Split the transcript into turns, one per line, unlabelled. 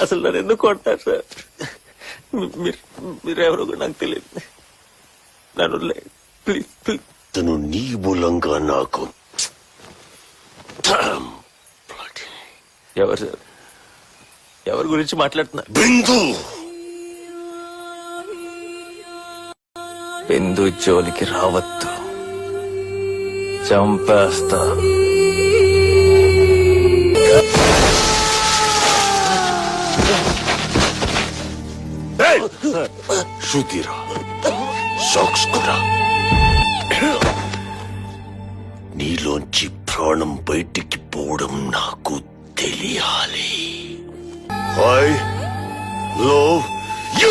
అసలు నన్ను ఎందుకు కొడతారు సార్? మీరెవరో కూడా నాకు తెలియదు. నన్ను ప్లీజ్ ప్లీజ్.
తను నీ మూలంగా నాకు.
ఎవరు సార్? ఎవరి గురించి మాట్లాడుతున్నారు?
బిందు.
బిందు జోలికి రావద్దు, చంపేస్తా.
శృతిరా, సాక్స్ కూడా. నీలోంచి ప్రాణం బయటికి పోవడం నాకు తెలియాలి. I love